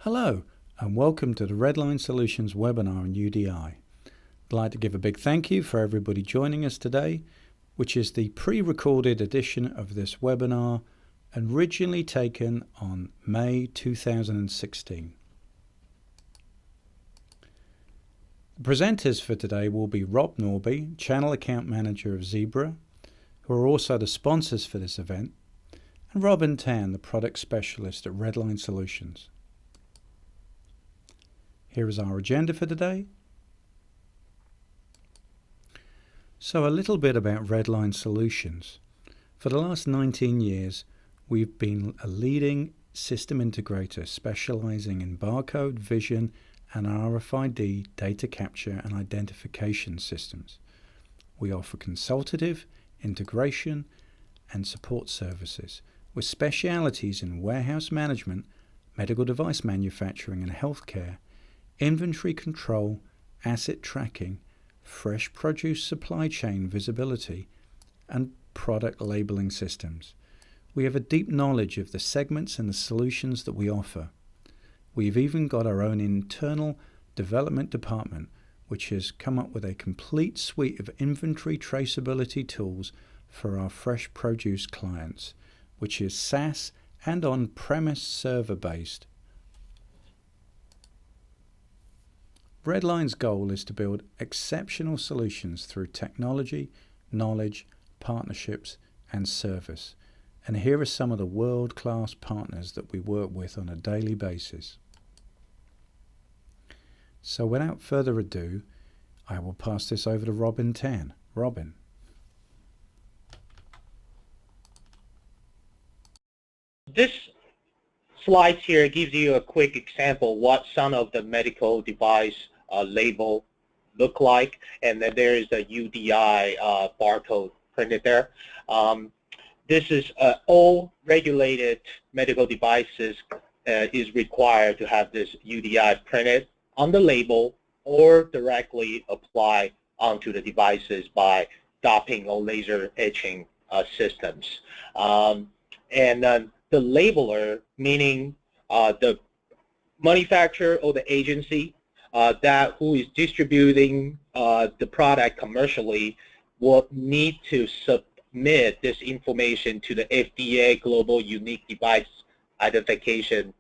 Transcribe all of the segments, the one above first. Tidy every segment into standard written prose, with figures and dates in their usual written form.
Hello and welcome to the RedLine Solutions webinar on UDI. I'd like to give a big thank you for everybody joining us today, which is the pre-recorded edition of this webinar originally taken on May 2016. The presenters for today will be Rob Norby, Channel Account Manager of Zebra, who are also the sponsors for this event, and Robin Tan, the Product Specialist at RedLine Solutions. Here is our agenda for today. So a little bit about RedLine Solutions. For the last 19 years, we've been a leading system integrator specializing in barcode, vision, and RFID data capture and identification systems. We offer consultative, integration, and support services with specialities in warehouse management, medical device manufacturing and healthcare, inventory control, asset tracking, fresh produce supply chain visibility, and product labeling systems. We have a deep knowledge of the segments and the solutions that we offer. We've even got our own internal development department, which has come up with a complete suite of inventory traceability tools for our fresh produce clients, which is SaaS and on-premise server-based. RedLine's goal is to build exceptional solutions through technology, knowledge, partnerships, and service. And here are some of the world-class partners that we work with on a daily basis. So without further ado, I will pass this over to Robin Tan. Robin. This slide here gives you a quick example what some of the medical device label look like, and then there is a UDI barcode printed there. This is all regulated medical devices is required to have this UDI printed on the label or directly apply onto the devices by doping or laser etching systems. And the labeler, meaning the manufacturer or the agency that who is distributing the product commercially, will need to submit this information to the FDA Global Unique Device Identification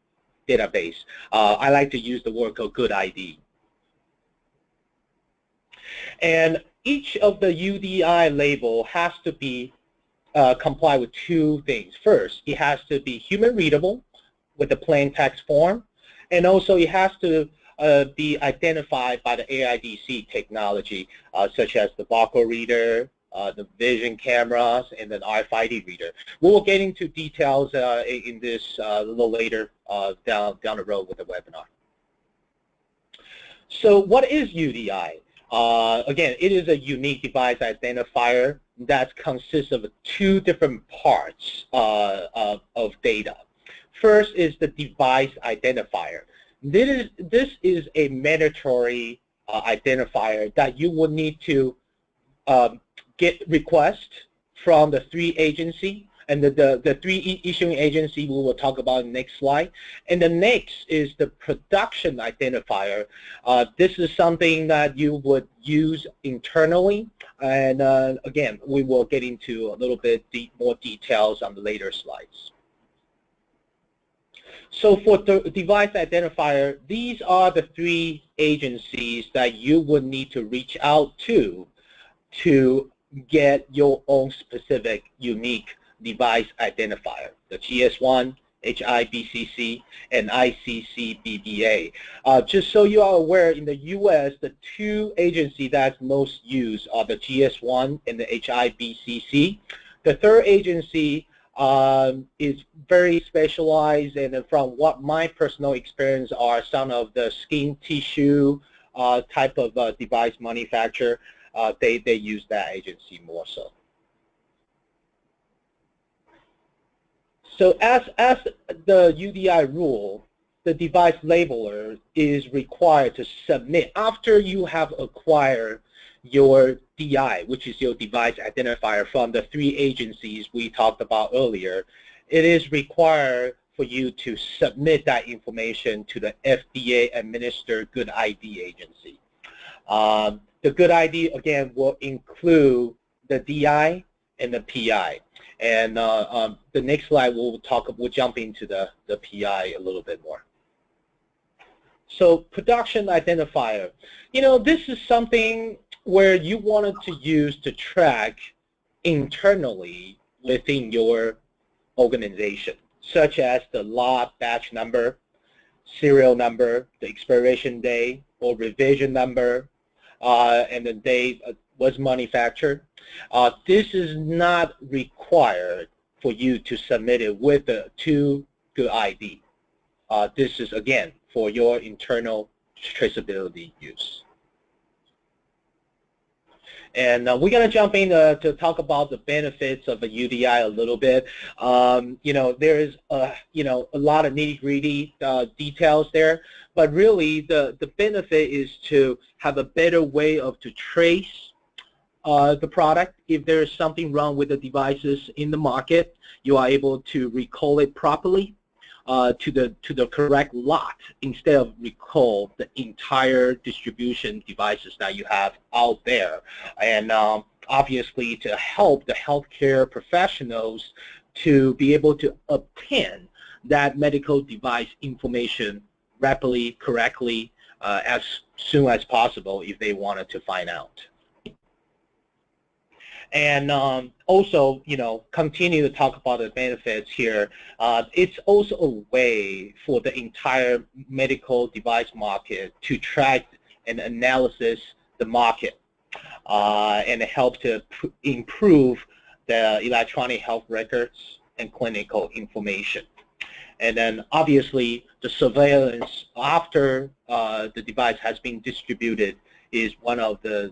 Database. I like to use the word called Good ID. And each of the UDI label has to be comply with two things. First, it has to be human readable with the plain text form, and also it has to be identified by the AIDC technology, such as the barcode reader, the vision cameras, and then RFID reader. We will get into details in this a little later down the road with the webinar. So what is UDI? Again, it is a unique device identifier that consists of two different parts of data. First is the device identifier. This is a mandatory identifier that you will need to get requests from the three agencies, and the three issuing agency we will talk about in the next slide. And the next is the production identifier. This is something that you would use internally, and again, we will get into a little bit more details on the later slides. So for the device identifier, these are the three agencies that you would need to reach out to get your own specific unique device identifier, the GS1, HIBCC, and ICCBBA. Just so you are aware, in the U.S., the two agencies that's most used are the GS1 and the HIBCC. The third agency is very specialized, and from what my personal experience are some of the skin tissue type of device manufacturer, they use that agency more so. So as the UDI rule, the device labeler is required to submit after you have acquired your DI, which is your device identifier from the three agencies we talked about earlier. It is required for you to submit that information to the FDA-administered Good ID agency. The Good ID, again, will include the DI and the PI. And the next slide, we'll jump into the PI a little bit more. So production identifier. This is something where you wanted to use to track internally within your organization, such as the lot batch number, serial number, the expiration date, or revision number, and the date was manufactured. This is not required for you to submit it with the to Good ID. This is, again, for your internal traceability use. And we're going to jump in to talk about the benefits of a UDI a little bit. There is a lot of nitty-gritty details there, but really the benefit is to have a better way to trace the product. If there is something wrong with the devices in the market, you are able to recall it properly to the correct lot instead of recall the entire distribution devices that you have out there. And obviously to help the healthcare professionals to be able to obtain that medical device information rapidly, correctly, as soon as possible if they wanted to find out. And also, continue to talk about the benefits here. It's also a way for the entire medical device market to track and analysis the market and help to improve the electronic health records and clinical information. And then obviously the surveillance after the device has been distributed is one of the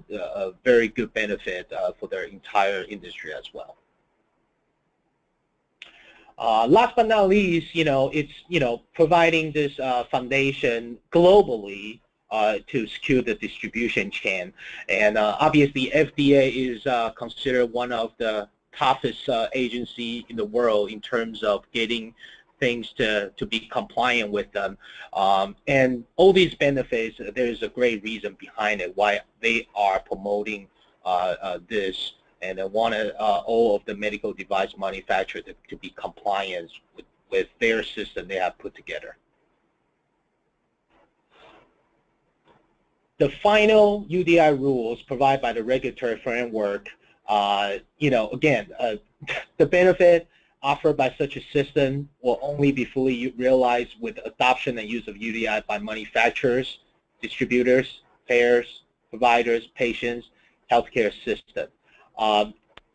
very good benefit for their entire industry as well. Last but not least, it's providing this foundation globally to secure the distribution chain. And obviously FDA is considered one of the toughest agency in the world in terms of getting things to be compliant with them. And all these benefits, there is a great reason behind it, why they are promoting this, and they want all of the medical device manufacturers to be compliant with their system they have put together. The final UDI rules provided by the regulatory framework, again, the benefit offered by such a system will only be fully realized with adoption and use of UDI by manufacturers, distributors, payers, providers, patients, healthcare system.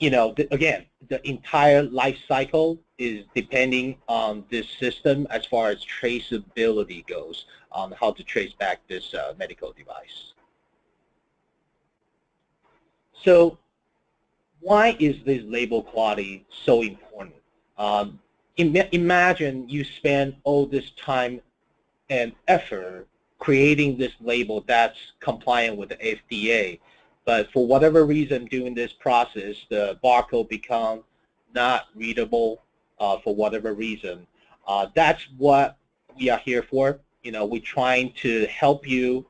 Again, the entire life cycle is depending on this system as far as traceability goes, on how to trace back this medical device. So why is this label quality so important? Imagine you spend all this time and effort creating this label that's compliant with the FDA, but for whatever reason during this process, the barcode becomes not readable for whatever reason. That's what we are here for. We're trying to help you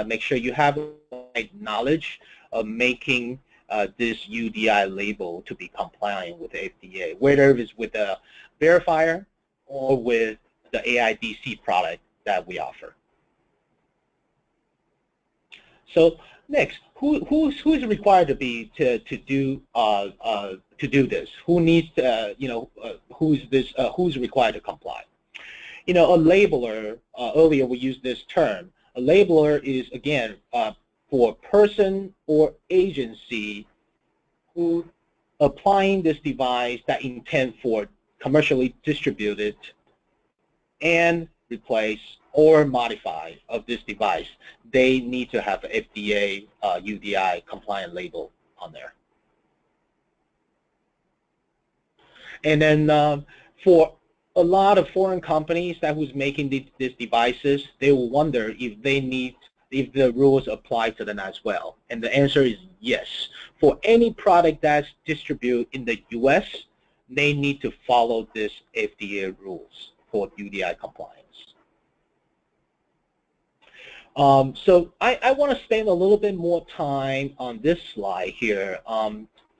make sure you have the right knowledge of making this UDI label to be compliant with the FDA, whether it's with the verifier or with the AIDC product that we offer. So next, who is required to do this? Who needs to, who's required to comply? A labeler. Earlier we used this term. A labeler is, again, for a person or agency who applying this device that intend for commercially distributed and replace or modify of this device, they need to have FDA UDI compliant label on there. And then for a lot of foreign companies that who's making these devices, they will wonder if the rules apply to them as well. And the answer is yes. For any product that's distributed in the US, they need to follow this FDA rules. for UDI compliance. So I want to spend a little bit more time on this slide here.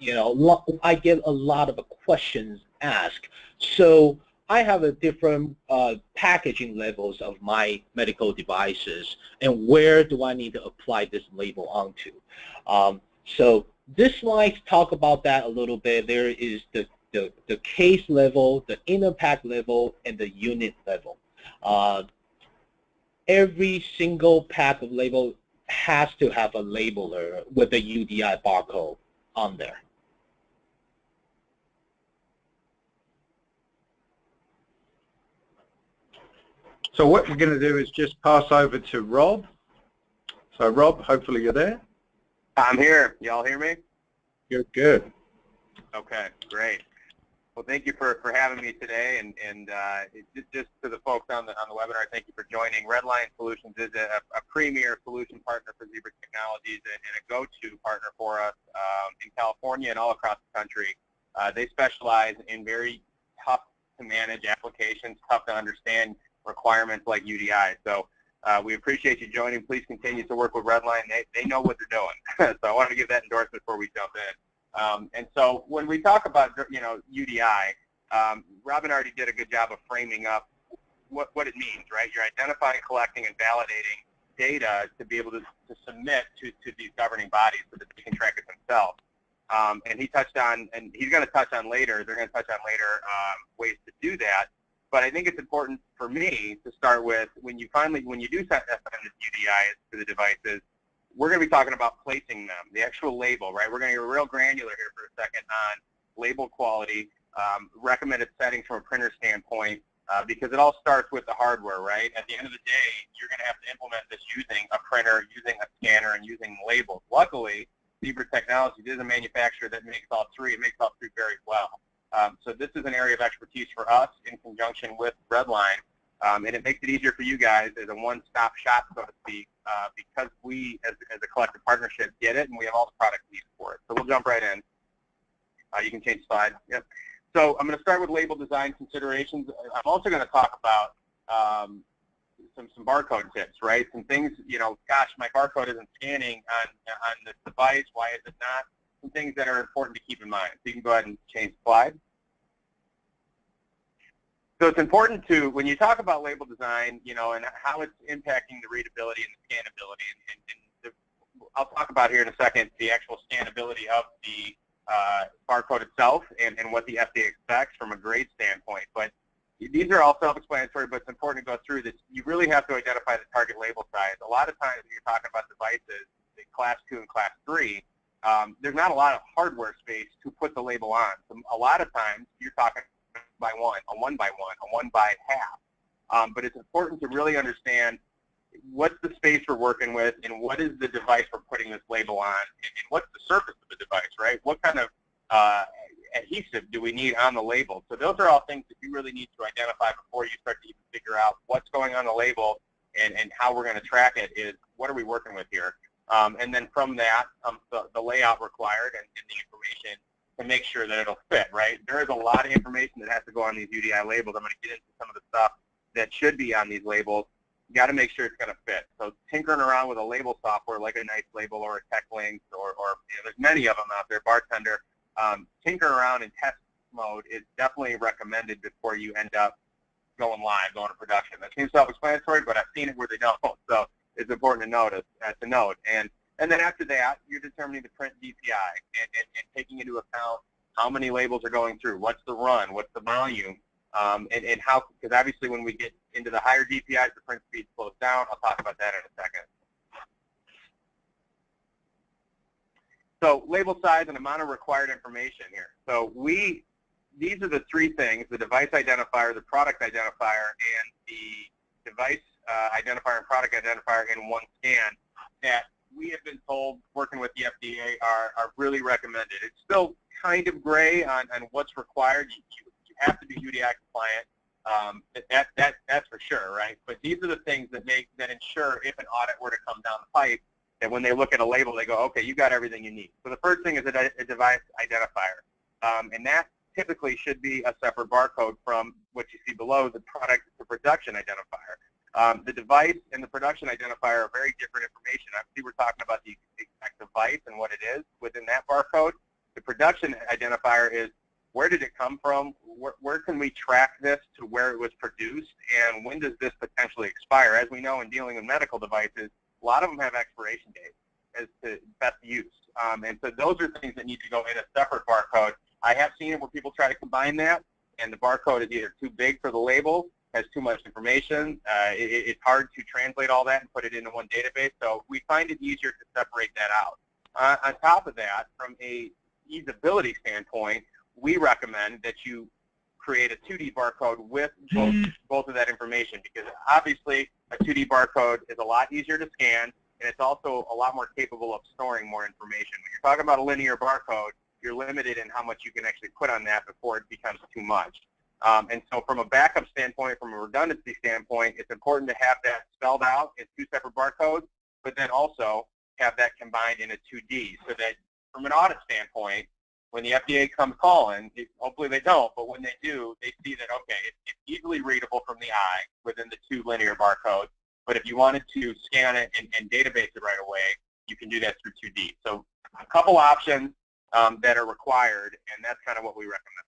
You know, I get a lot of questions asked. So I have a different packaging levels of my medical devices, and where do I need to apply this label onto? So this slide talk about that a little bit. There is the case level, the inner pack level, and the unit level. Every single pack of label has to have a labeler with a UDI barcode on there. So what we're going to do is just pass over to Rob. So Rob, hopefully you're there. I'm here. Y'all hear me? Good. Okay, great. Well, thank you for having me today, and just to the folks on the webinar, thank you for joining. RedLine Solutions is a premier solution partner for Zebra Technologies and a go-to partner for us in California and all across the country. They specialize in very tough to manage applications, tough to understand requirements like UDI. So we appreciate you joining. Please continue to work with RedLine. They know what they're doing. So I want to give that endorsement before we jump in. And so when we talk about, you know, UDI, Robin already did a good job of framing up what it means, right? You're identifying, collecting, and validating data to be able to submit to these governing bodies so that they can track it themselves. And he touched on, and he's going to touch on later, they're going to touch on later ways to do that. But I think it's important for me to start with when you do set UDIs to the devices, we're going to be talking about placing them, the actual label, right? We're going to get real granular here for a second on label quality, recommended settings from a printer standpoint, because it all starts with the hardware, right? At the end of the day, you're going to have to implement this using a printer, using a scanner, and using labels. Luckily, Zebra Technologies is a manufacturer that makes all three. It makes all three very well. So this is an area of expertise for us in conjunction with RedLine, and it makes it easier for you guys as a one-stop shop, so to speak, because we, as a collective partnership, get it, and we have all the products needed for it. So we'll jump right in. You can change slide. Yep. So I'm going to start with label design considerations. I'm also going to talk about some barcode tips, right? Some things, you know, gosh, my barcode isn't scanning on this device. Why is it not? Some things that are important to keep in mind. So you can go ahead and change slide. So it's important to, when you talk about label design, you know, and how it's impacting the readability and the scannability, and I'll talk about here in a second the actual scannability of the barcode itself and what the FDA expects from a grade standpoint. But these are all self-explanatory, but it's important to go through this. You really have to identify the target label size. A lot of times when you're talking about devices, class 2 and class 3, there's not a lot of hardware space to put the label on. So a lot of times you're talking by one, a one by one, a one by half. But it's important to really understand what's the space we're working with and what is the device we're putting this label on, and what's the surface of the device, right? What kind of adhesive do we need on the label? So those are all things that you really need to identify before you start to even figure out what's going on the label and how we're going to track it is what are we working with here. And then from that, the layout required and the information to make sure that it'll fit, right? There is a lot of information that has to go on these UDI labels. I'm going to get into some of the stuff that should be on these labels. You got to make sure it's going to fit. So tinkering around with a label software like a Nice Label or a TechLinks or you know, there's many of them out there, Bartender, tinkering around in test mode is definitely recommended before you end up going live, going to production. That seems self-explanatory, but I've seen it where they don't. So it's important to note. And then after that, you're determining the print DPI and taking into account how many labels are going through, what's the run, what's the volume, and how, because obviously when we get into the higher DPIs, the print speed slows down. I'll talk about that in a second. So label size and amount of required information here. So these are the three things, the device identifier, the product identifier, and the device identifier and product identifier in one scan that we have been told, working with the FDA, are really recommended. It's still kind of gray on what's required. You have to be UDI compliant. That's for sure, right? But these are the things that ensure if an audit were to come down the pipe, that when they look at a label, they go, okay, you got everything you need. So the first thing is a device identifier, and that typically should be a separate barcode from what you see below, the product to production identifier. The device and the production identifier are very different information. Obviously, we're talking about the exact device and what it is within that barcode. The production identifier is where did it come from, where can we track this to where it was produced, and when does this potentially expire? As we know in dealing with medical devices, a lot of them have expiration dates as to best use. And so those are things that need to go in a separate barcode. I have seen it where people try to combine that, and the barcode is either too big for the label, has too much information. It's hard to translate all that and put it into one database, so we find it easier to separate that out. On top of that, from a usability standpoint, we recommend that you create a 2D barcode with both of that information, because obviously a 2D barcode is a lot easier to scan, and it's also a lot more capable of storing more information. When you're talking about a linear barcode, you're limited in how much you can actually put on that before it becomes too much. And so from a backup standpoint, from a redundancy standpoint, it's important to have that spelled out in 2 separate barcodes, but then also have that combined in a 2D, so that from an audit standpoint, when the FDA comes calling, hopefully they don't, but when they do, they see that, okay, it's easily readable from the eye within the 2 linear barcodes, but if you wanted to scan it and database it right away, you can do that through 2D. So a couple options that are required, and that's kind of what we recommend.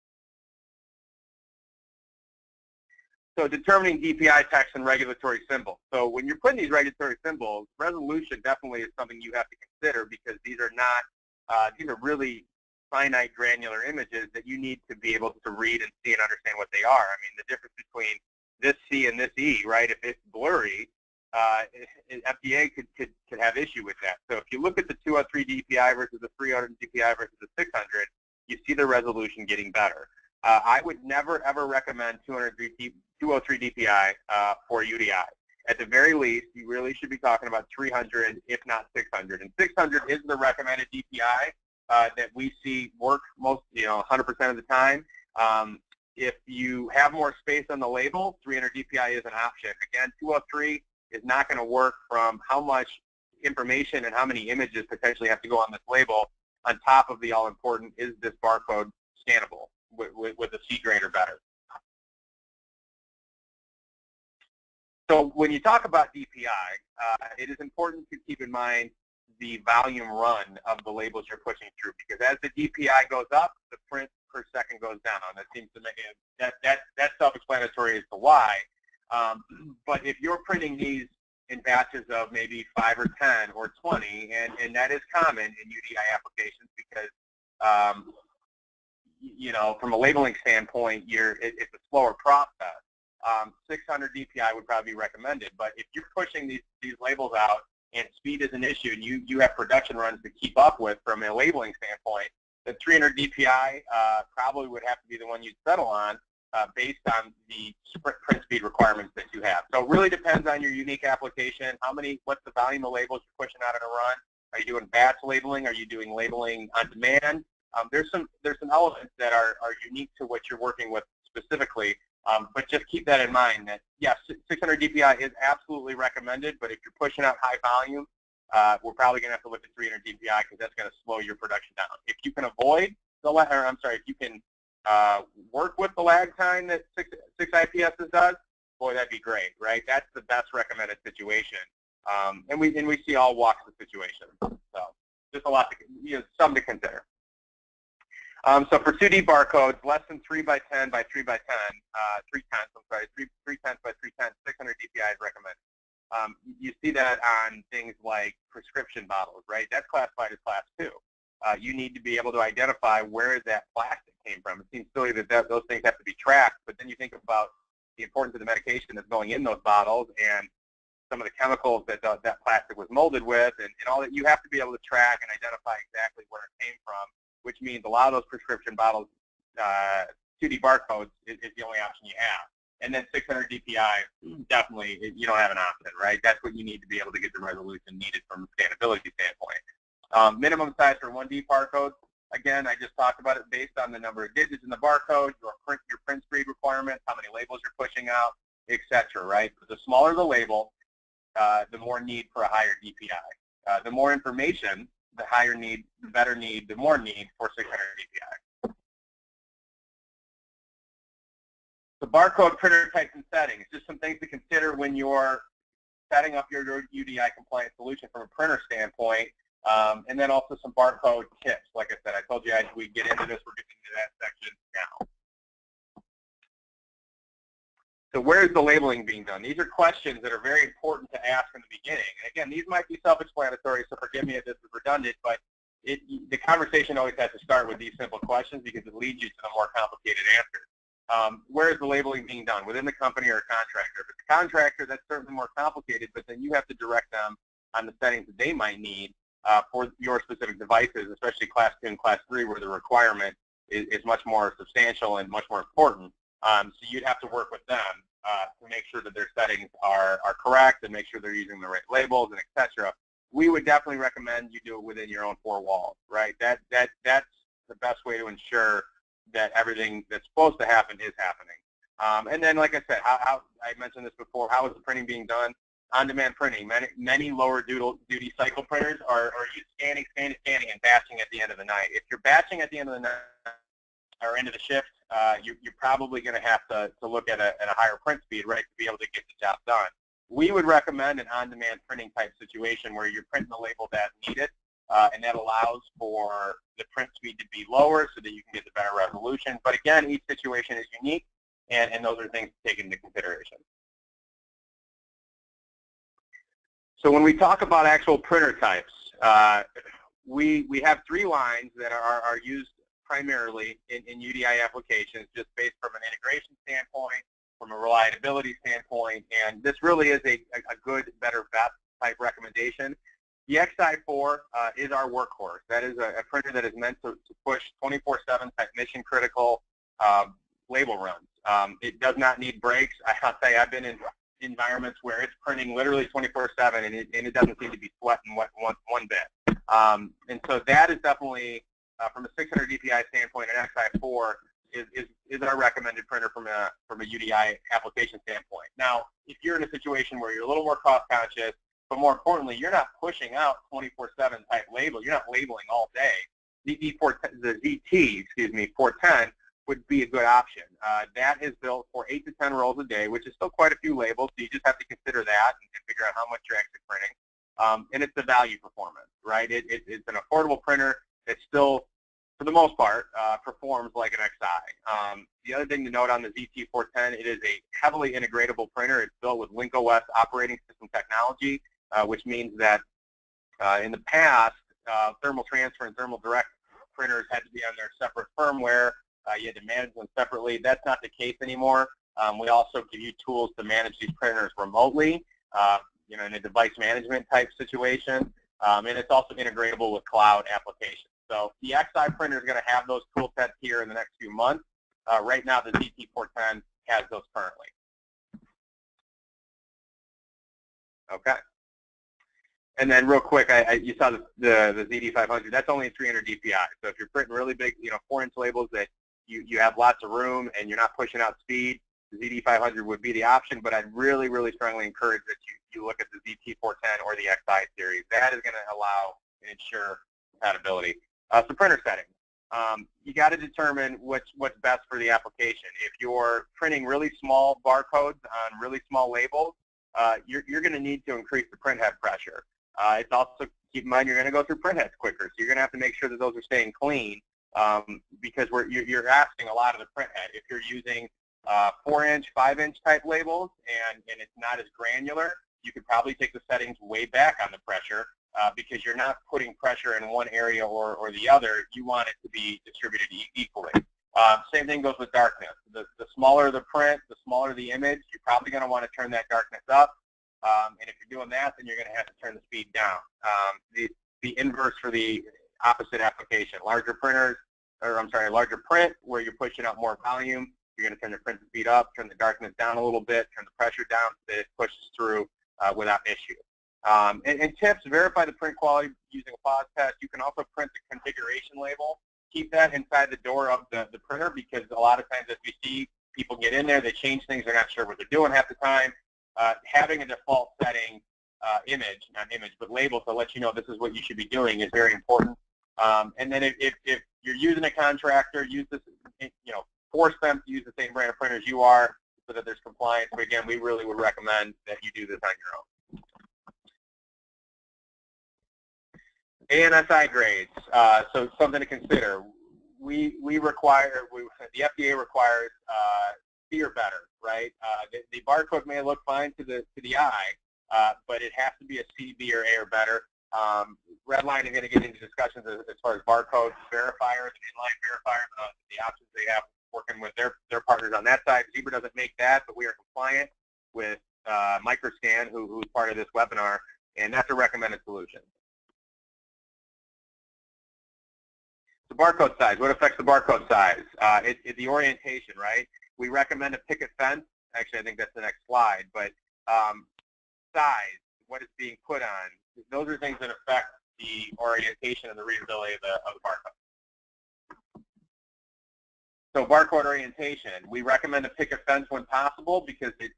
So determining DPI text and regulatory symbols. So when you're putting these regulatory symbols, resolution definitely is something you have to consider, because these are not, these are really finite granular images that you need to be able to read and see and understand what they are. I mean, the difference between this C and this E, right, if it's blurry, FDA could have issue with that. So if you look at the 203 DPI versus the 300 DPI versus the 600, you see the resolution getting better. I would never, ever recommend 203 DPI for UDI. At the very least, you really should be talking about 300, if not 600. And 600 is the recommended DPI that we see work most, 100% of the time. If you have more space on the label, 300 DPI is an option. Again, 203 is not going to work from how much information and how many images potentially have to go on this label. On top of the all-important, is this barcode scannable with a C grade or better? So when you talk about DPI, it is important to keep in mind the volume run of the labels you're pushing through, because as the DPI goes up, the print per second goes down. That seems to make it, that's self-explanatory as to why. But if you're printing these in batches of maybe 5 or 10 or 20, and that is common in UDI applications, because from a labeling standpoint, it's a slower process. 600 DPI would probably be recommended, but if you're pushing these labels out and speed is an issue, and you have production runs to keep up with from a labeling standpoint, the 300 DPI probably would have to be the one you'd settle on based on the print speed requirements that you have. So it really depends on your unique application, what's the volume of labels you're pushing out in a run. Are you doing batch labeling? Are you doing labeling on demand? There's some elements that are unique to what you're working with specifically, but just keep that in mind that, yes, 600 DPI is absolutely recommended, but if you're pushing out high volume, we're probably going to have to look at 300 DPI, because that's going to slow your production down. If you can avoid if you can work with the lag time that 6 IPS does, boy, that'd be great, right? That's the best recommended situation, and we see all walks of situations. So just a lot to, some to consider. So for 2D barcodes, less than 3 by 10 by 3 by 10, 3 tenths, I'm sorry, 3 tenths by 3 tenths, 600 DPI is recommended. You see that on things like prescription bottles, right? That's classified as class 2. You need to be able to identify where that plastic came from. It seems silly that those things have to be tracked, but then you think about the importance of the medication that's going in those bottles and some of the chemicals that that plastic was molded with, and all that. You have to be able to track and identify exactly where it came from, which means a lot of those prescription bottles, 2D barcodes is the only option you have. And then 600 DPI, definitely, you don't have an option, right? That's what you need to be able to get the resolution needed from a scannability standpoint. Minimum size for 1D barcodes, again, I just talked about it based on the number of digits in the barcode, your print speed requirements, how many labels you're pushing out, etc., right? The smaller the label, the more need for a higher DPI. The more information, the higher need, the better need, the more need for 600 DPI. The barcode printer types and settings, just some things to consider when you're setting up your UDI compliant solution from a printer standpoint, and then also some barcode tips. Like I said, I told you we'd get into this. We're getting into that section now. So where's the labeling being done? These are questions that are very important to ask in the beginning. And again, these might be self-explanatory, so forgive me if this is redundant, but the conversation always has to start with these simple questions because it leads you to the more complicated answers. Where is the labeling being done? Within the company or a contractor? If it's a contractor, that's certainly more complicated, but then you have to direct them on the settings that they might need for your specific devices, especially Class 2 and Class 3, where the requirement is much more substantial and much more important. So you'd have to work with them to make sure that their settings are correct and make sure they're using the right labels and etc. We would definitely recommend you do it within your own four walls, right? That's the best way to ensure that everything that's supposed to happen is happening. And then, like I said, how I mentioned this before, how is the printing being done? On-demand printing. Many lower duty cycle printers are scanning, and batching at the end of the night. If you're batching at the end of the night or end of the shift, you're probably going to have to look at a higher print speed, right, to be able to get the job done. We would recommend an on-demand printing type situation where you're printing the label that's needed, and that allows for the print speed to be lower so that you can get the better resolution. But again, each situation is unique, and those are things to take into consideration. So when we talk about actual printer types, we have three lines that are used primarily in UDI applications, just based from an integration standpoint, from a reliability standpoint, and this really is a good, better, best type recommendation. The XI4 is our workhorse. That is a printer that is meant to push 24/7 type mission critical label runs. It does not need breaks. I'll tell you, I've been in environments where it's printing literally 24/7 and it doesn't seem to be sweating one bit. And so that is definitely, from a 600 DPI standpoint, an XI4 is our recommended printer from a UDI application standpoint. Now, if you're in a situation where you're a little more cost conscious, but more importantly, you're not pushing out 24/7 type label, you're not labeling all day, the ZT, 410 would be a good option. That is built for 8 to 10 rolls a day, which is still quite a few labels, so you just have to consider that and figure out how much you're actually printing. And it's the value performance, right? It's an affordable printer that still, for the most part, performs like an XI. The other thing to note on the ZT410, it is a heavily integratable printer. It's built with Link-OS operating system technology, which means that in the past, thermal transfer and thermal direct printers had to be on their separate firmware. You had to manage them separately. That's not the case anymore. We also give you tools to manage these printers remotely, in a device management type situation, and it's also integratable with cloud applications. So the XI printer is going to have those tool sets here in the next few months. Right now, the ZT410 has those currently. Okay. And then real quick, you saw the ZD500. That's only 300 DPI. So if you're printing really big, 4-inch labels that you have lots of room and you're not pushing out speed, the ZD500 would be the option. But I'd really, really strongly encourage that you look at the ZT410 or the XI series. That is going to allow and ensure compatibility. So printer settings. You got to determine what's best for the application. If you're printing really small barcodes on really small labels, you're going to need to increase the print head pressure. It's also, keep in mind, you're going to go through print heads quicker, so you're going to have to make sure that those are staying clean because you're asking a lot of the print head. If you're using 4-inch, 5-inch type labels and it's not as granular, you could probably take the settings way back on the pressure because you're not putting pressure in one area or the other. You want it to be distributed equally. Same thing goes with darkness. The smaller the print, the smaller the image, you're probably going to want to turn that darkness up. And if you're doing that, then you're going to have to turn the speed down. The inverse for the opposite application. Larger printers, larger print, where you're pushing out more volume, you're going to turn the print speed up, turn the darkness down a little bit, turn the pressure down so that it pushes through without issue. And tips, verify the print quality using a pause test. You can also print the configuration label. Keep that inside the door of the printer because a lot of times as we see people get in there, they change things, they're not sure what they're doing half the time. Having a default setting not image, but label to let you know this is what you should be doing is very important. And then if you're using a contractor, use this, force them to use the same brand of printers you are so that there's compliance. But again, we really would recommend that you do this on your own. ANSI grades, so something to consider. The FDA requires C or better, right? The barcode may look fine to the eye, but it has to be a C, B, or A or better. RedLine is going to get into discussions as far as barcode verifiers, inline verifiers, the options they have working with their partners on that side. Zebra doesn't make that, but we are compliant with Microscan, who's part of this webinar, and that's a recommended solution. The barcode size. What affects the barcode size? It's the orientation, right? We recommend a picket fence. Actually, I think that's the next slide. But size, what it's being put on, those are things that affect the orientation and the readability of the barcode. So barcode orientation, we recommend a picket fence when possible because the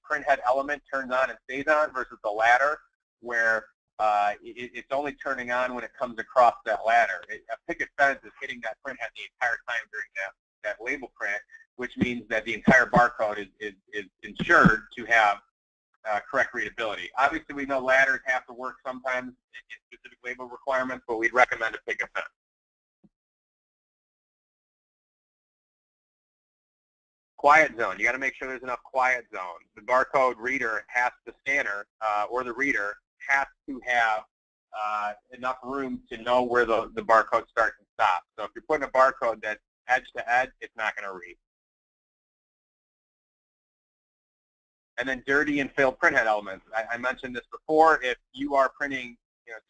printhead element turns on and stays on versus the ladder where it's only turning on when it comes across that ladder. A picket fence is hitting that printhead the entire time during that label print, which means that the entire barcode is ensured to have correct readability. Obviously, we know ladders have to work sometimes in specific label requirements, but we'd recommend a picket fence. Quiet zone. You got to make sure there's enough quiet zone. The barcode reader the scanner or the reader has to have enough room to know where the barcode starts and stops. So if you're putting a barcode that's edge to edge, it's not going to read. And then dirty and failed printhead elements. I mentioned this before. If you are printing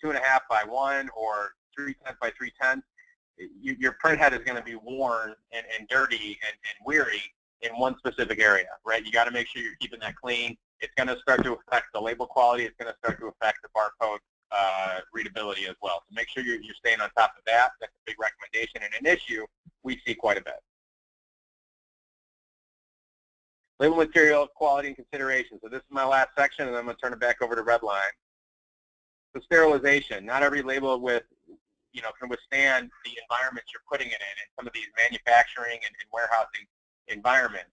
2.5 by 1 or 3/10 by 3/10, your printhead is going to be worn and dirty and weary in one specific area, right? You got to make sure you're keeping that clean. It's going to start to affect the label quality. It's going to start to affect the barcode readability as well. So make sure you're staying on top of that. That's a big recommendation and an issue we see quite a bit. Label material, quality, and consideration. So this is my last section, and I'm going to turn it back over to RedLine. So sterilization. Not every label can withstand the environments you're putting it in some of these manufacturing and warehousing environments.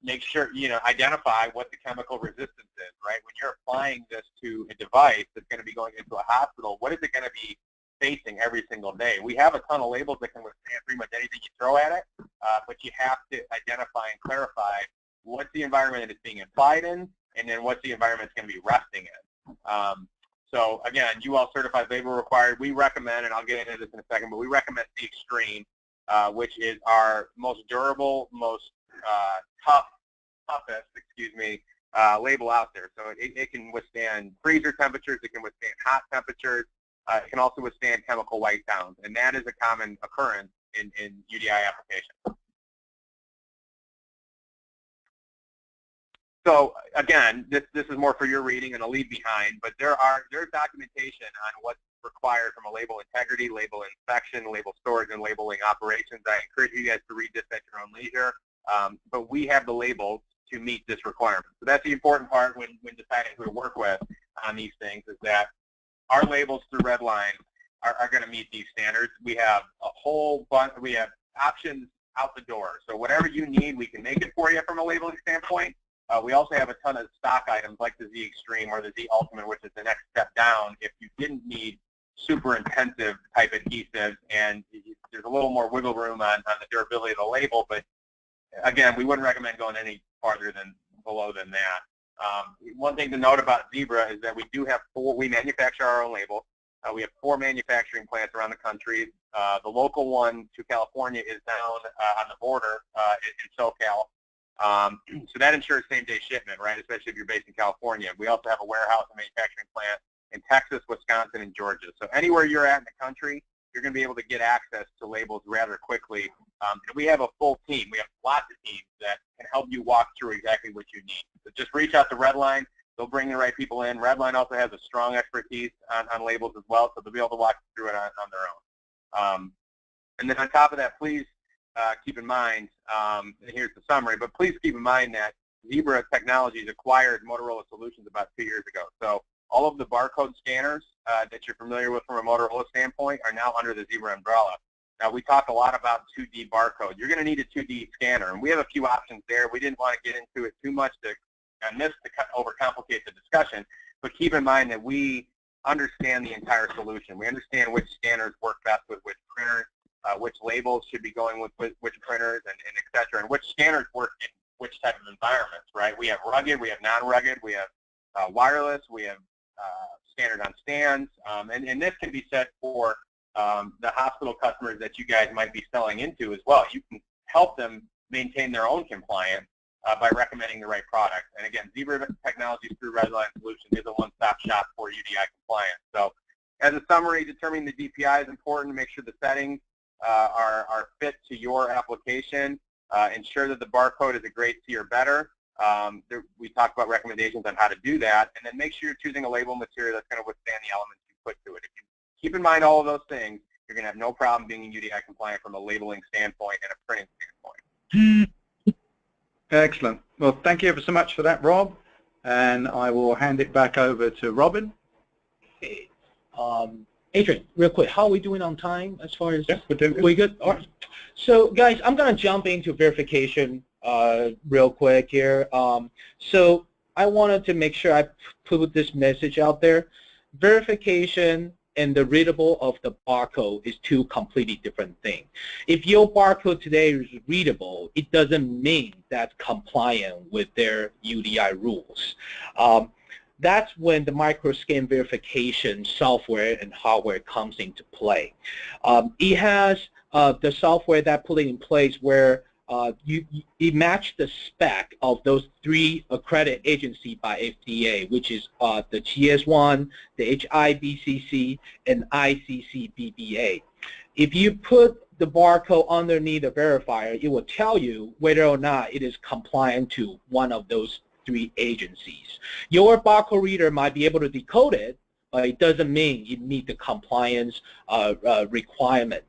Make sure, identify what the chemical resistance is, right? When you're applying this to a device that's going to be going into a hospital, what is it going to be facing every single day? We have a ton of labels that can withstand pretty much anything you throw at it, but you have to identify and clarify what's the environment that it's being applied in, and then what's the environment it's going to be resting in. So again, UL certified label required. We recommend, and I'll get into this in a second, but we recommend the Extreme, which is our most durable, most toughest, label out there. So it can withstand freezer temperatures, it can withstand hot temperatures, it can also withstand chemical white downs, and that is a common occurrence in UDI applications. So again, this is more for your reading and a leave behind, but there's documentation on what's required from a label integrity, label inspection, label storage, and labeling operations. I encourage you guys to read this at your own leisure, but we have the labels to meet this requirement. So that's the important part when deciding who to work with on these things, is that our labels through RedLine are going to meet these standards. We have a whole bunch, we have options out the door. So whatever you need, we can make it for you from a labeling standpoint. We also have a ton of stock items like the Z Extreme or the Z Ultimate, which is the next step down if you didn't need super intensive type adhesives, and there's a little more wiggle room on the durability of the label, but again, we wouldn't recommend going any farther than below than that. One thing to note about Zebra is that we manufacture our own label. We have 4 manufacturing plants around the country. The local one to California is down on the border in SoCal. So that ensures same-day shipment, right, especially if you're based in California. We also have a warehouse and manufacturing plant in Texas, Wisconsin, and Georgia. So anywhere you're at in the country, you're going to be able to get access to labels rather quickly. And we have a full team. We have lots of teams that can help you walk through exactly what you need. So just reach out to RedLine. They'll bring the right people in. RedLine also has a strong expertise on labels as well, so they'll be able to walk through it on their own. And then on top of that, please keep in mind, and here's the summary, but please keep in mind that Zebra Technologies acquired Motorola Solutions about 2 years ago. So all of the barcode scanners that you're familiar with from a Motorola standpoint are now under the Zebra umbrella. we talk a lot about 2D barcode. You're going to need a 2D scanner, and we have a few options there. We didn't want to get into it too much to overcomplicate the discussion, but keep in mind that we understand the entire solution. We understand which scanners work best with which printers, which labels should be going with which printers, and et cetera, and which scanners work in which type of environments, right? We have rugged, we have non-rugged, we have wireless, we have standard on stands, and this can be said for the hospital customers that you guys might be selling into as well. You can help them maintain their own compliance by recommending the right product. And again, Zebra Technologies through RedLine Solutions is a one-stop shop for UDI compliance. So as a summary, determining the DPI is important to make sure the settings are fit to your application. Ensure that the barcode is a grade C or better. We talked about recommendations on how to do that, and then make sure you're choosing a label material that's going to withstand the elements you put to it. If you keep in mind all of those things, you're going to have no problem being UDI compliant from a labeling standpoint and a printing standpoint. Excellent. Well, thank you ever so much for that, Rob. And I will hand it back over to Robin. Okay. Adrian, real quick, how are we doing on time as far as? Yeah, we're doing good. We good? All right. So, guys, I'm going to jump into verification real quick here. So I wanted to make sure I put this message out there. Verification and the readable of the barcode is two completely different things. If your barcode today is readable, it doesn't mean that's compliant with their UDI rules. That's when the Microscan verification software and hardware comes into play. It has the software that put it in place where it matched the spec of those three accredited agencies by FDA, which is the GS1, the HIBCC, and ICC-BBA. If you put the barcode underneath the verifier, it will tell you whether or not it is compliant to one of those three agencies. Your barcode reader might be able to decode it, but it doesn't mean it meets the compliance requirement,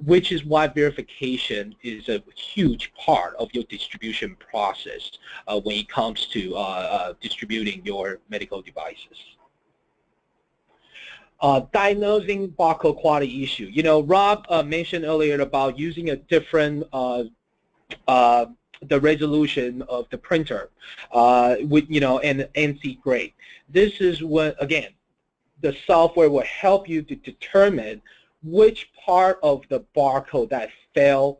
which is why verification is a huge part of your distribution process when it comes to distributing your medical devices. Diagnosing barcode quality issue. You know, Rob mentioned earlier about using a different the resolution of the printer with, you know, and NC grade. This is what, again, the software will help you to determine which part of the barcode that failed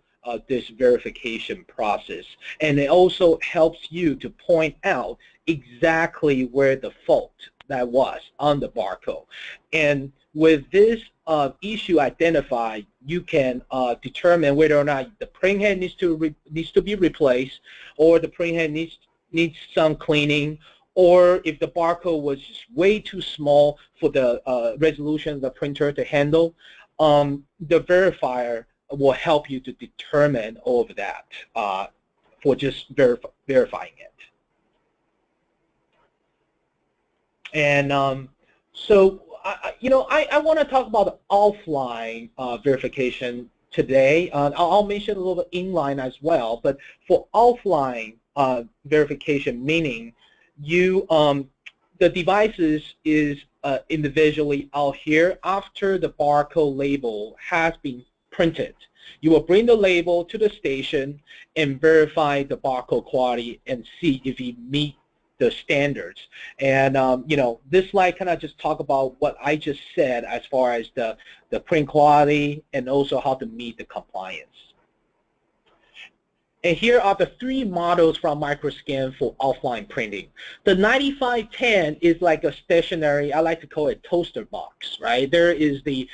this verification process. And it also helps you to point out exactly where the fault that was on the barcode. And with this issue identified, you can determine whether or not the printhead needs to be replaced, or the printhead needs some cleaning, or if the barcode was just way too small for the resolution of the printer to handle. The verifier will help you to determine all of that for just verifying it. And so, you know, I want to talk about offline verification today. I'll mention a little bit inline as well, but for offline verification, meaning you the devices is individually out here after the barcode label has been printed. You will bring the label to the station and verify the barcode quality and see if it meets the standards. And you know, this slide kind of just talk about what I just said as far as the print quality and also how to meet the compliance. And here are the three models from Microscan for offline printing. The 9510 is like a stationary, I like to call it toaster box, right? There is the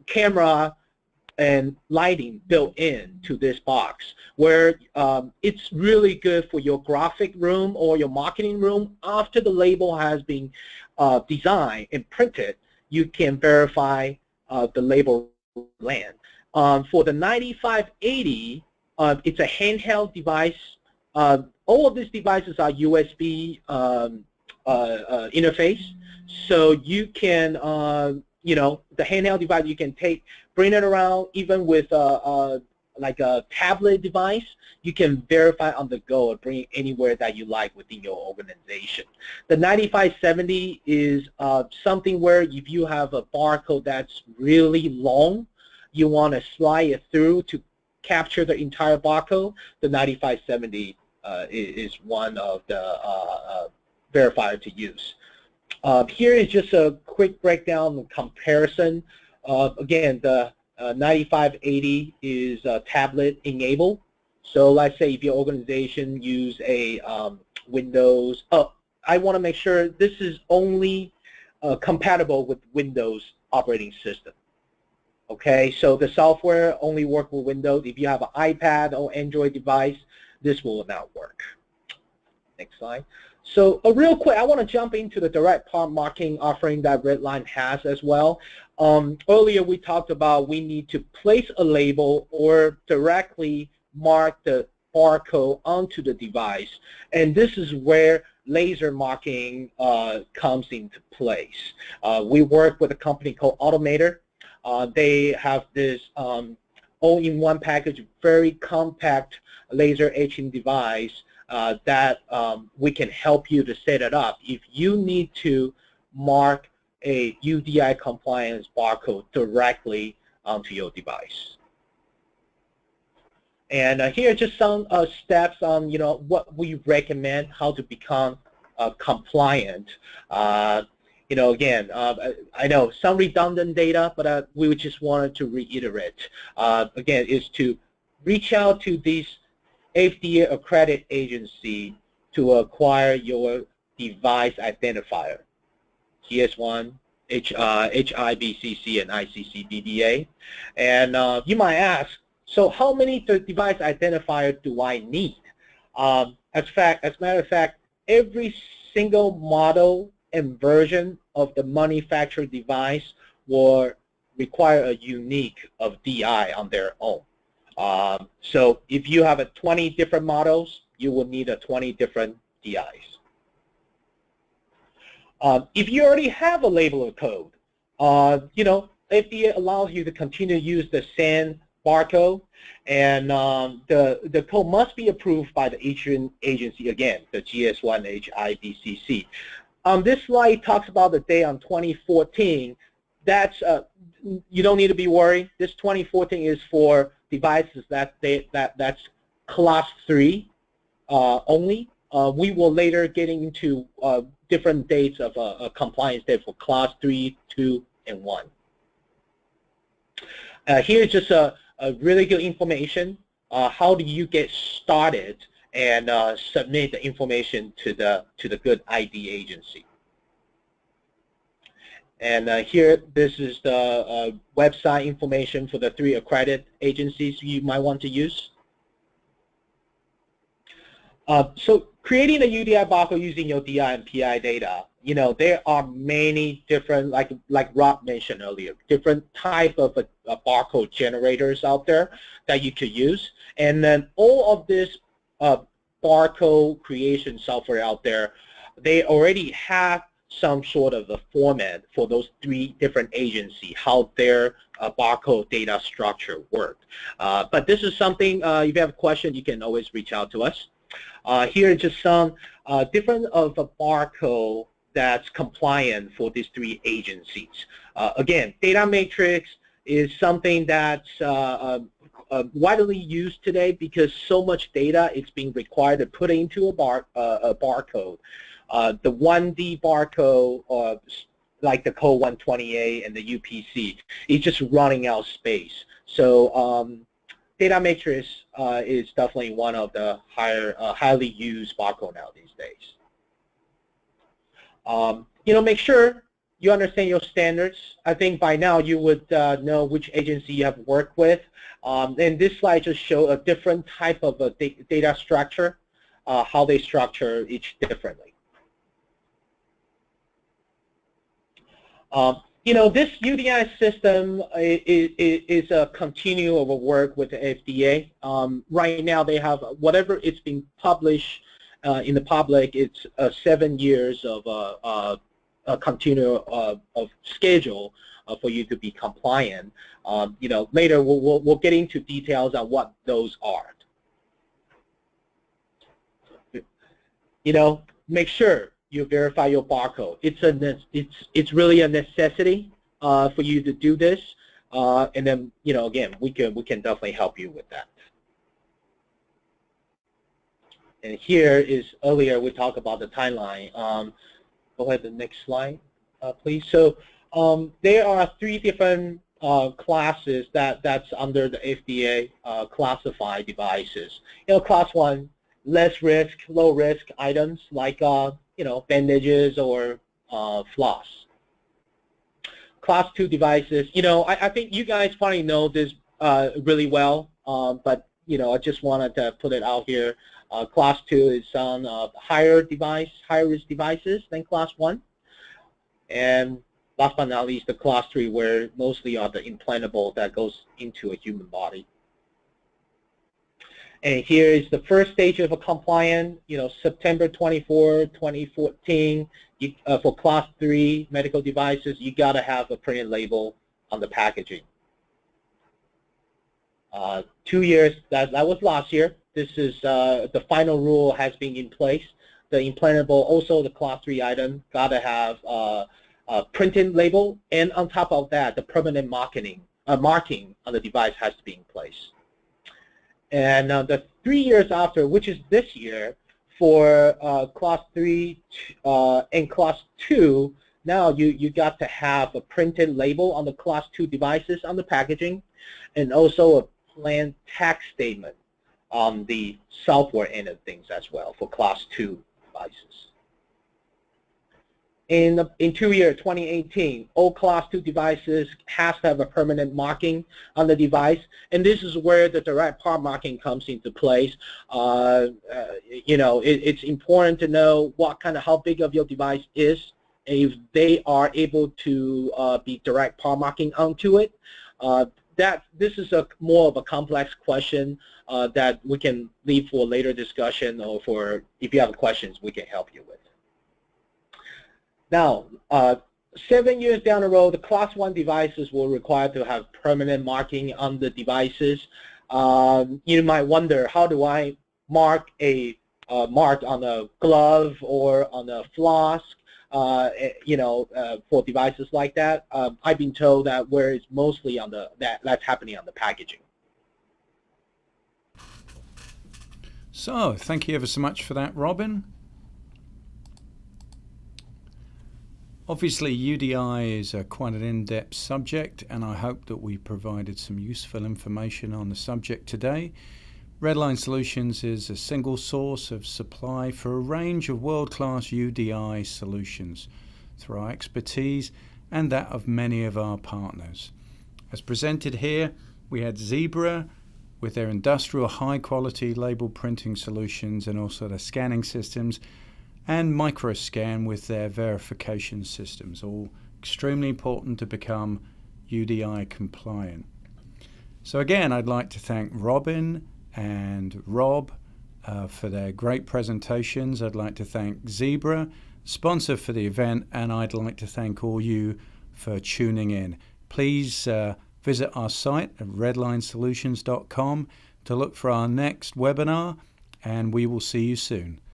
camera and lighting built in to this box, where it's really good for your graphic room or your marketing room. After the label has been designed and printed, you can verify the label land. For the 9580, it's a handheld device. All of these devices are USB interface, so you can, you know, the handheld device you can bring it around, even with like a tablet device. You can verify on the go and bring it anywhere that you like within your organization. The 9570 is something where if you have a barcode that's really long, you want to slide it through to capture the entire barcode, the 9570 is one of the verifier to use. Here is just a quick breakdown and comparison. Again, the 9580 is tablet enabled. So let's say if your organization use a Windows, I want to make sure this is only compatible with Windows operating system. Okay, so the software only work with Windows. If you have an iPad or Android device, this will not work. Next slide. So real quick, I want to jump into the direct part marking offering that RedLine has as well. Earlier we talked about we need to place a label or directly mark the barcode onto the device, and this is where laser marking comes into place. We work with a company called Automator. They have this all-in-one package, very compact laser etching device that we can help you to set it up if you need to mark a UDI compliance barcode directly onto your device. And here are just some steps on what we recommend, how to become compliant. Again, I know some redundant data, but we just wanted to reiterate. Again, is to reach out to these FDA accredited agency to acquire your device identifier, GS1, HIBCC, and ICC-DDA. And you might ask, so how many device identifier do I need? As a matter of fact, every single model and version of the manufactured device will require a unique of DI on their own. So if you have 20 different models, you will need 20 different DIs. If you already have a label of code, FDA allows you to continue to use the same barcode, and the code must be approved by the issuing agency, again, the GS1 HIBCC. This slide talks about the date on 2014. That's you don't need to be worried. This 2014 is for devices that's class 3 only. We will later get into different dates of a compliance date for class 3, 2, and 1. Here's just a really good information. How do you get started and submit the information to the good ID agency? And here, this is the website information for the 3 accredited agencies you might want to use. So creating a UDI barcode using your DI and PI data, there are many different, like Rob mentioned earlier, different type of barcode generators out there that you could use. And then all of this barcode creation software out there, they already have some sort of a format for those 3 different agencies, how their barcode data structure work. But this is something, if you have a question, you can always reach out to us. Here are just some different of a barcode that's compliant for these 3 agencies. Again, data matrix is something that's widely used today because so much data is being required to put into a barcode. The 1D barcode, like the code 128 and the UPC, is just running out of space. So data matrix is definitely one of the highly used barcode now these days. Make sure you understand your standards. I think by now you would know which agency you have worked with. And this slide just shows a different type of a data structure, how they structure each differently. This UDI system is a continuum of work with the FDA. Right now they have whatever it's been published in the public, it's 7 years of a continuum of schedule for you to be compliant. Later we'll get into details on what those are. Make sure you verify your barcode. It's really a necessity for you to do this. And then, again, we can definitely help you with that. And here is, earlier we talked about the timeline. Go ahead to the next slide, please. So there are 3 different classes that's under the FDA classified devices. Class 1, less risk, low risk items like bandages or floss. Class 2 devices, I think you guys probably know this really well, but I just wanted to put it out here. Class 2 is on higher risk devices than Class 1. And last but not least, the Class 3, where mostly are the implantable that goes into a human body. And here is the first stage of a compliant, September 24, 2014, for Class 3 medical devices, you got to have a printed label on the packaging. 2 years, that was last year. This is the final rule has been in place. The implantable, also the Class 3 item, got to have a printed label, and on top of that, the permanent marking on the device has to be in place. And the 3 years after, which is this year, for Class 3 and Class 2, now you got to have a printed label on the Class 2 devices on the packaging, and also a planned tax statement on the software end of things as well for Class 2 devices. In 2018, all Class 2 devices has to have a permanent marking on the device, and this is where the direct part marking comes into place. It's important to know how big of your device is, if they are able to be direct part marking onto it. This is more of a complex question that we can leave for later discussion, or for if you have questions, we can help you with. Now, 7 years down the road, the Class 1 devices will require to have permanent marking on the devices. You might wonder, how do I mark a mark on a glove or on a flask? For devices like that, I've been told that where it's mostly on that's happening on the packaging. So, thank you ever so much for that, Robin. Obviously, UDI is quite an in-depth subject, and I hope that we provided some useful information on the subject today. RedLine Solutions is a single source of supply for a range of world-class UDI solutions through our expertise and that of many of our partners. As presented here, we had Zebra with their industrial high-quality label printing solutions and also their scanning systems, and Microscan with their verification systems, all extremely important to become UDI compliant. So again, I'd like to thank Robin and Rob for their great presentations. I'd like to thank Zebra, sponsor for the event, and I'd like to thank all you for tuning in. Please visit our site at redlinesolutions.com to look for our next webinar, and we will see you soon.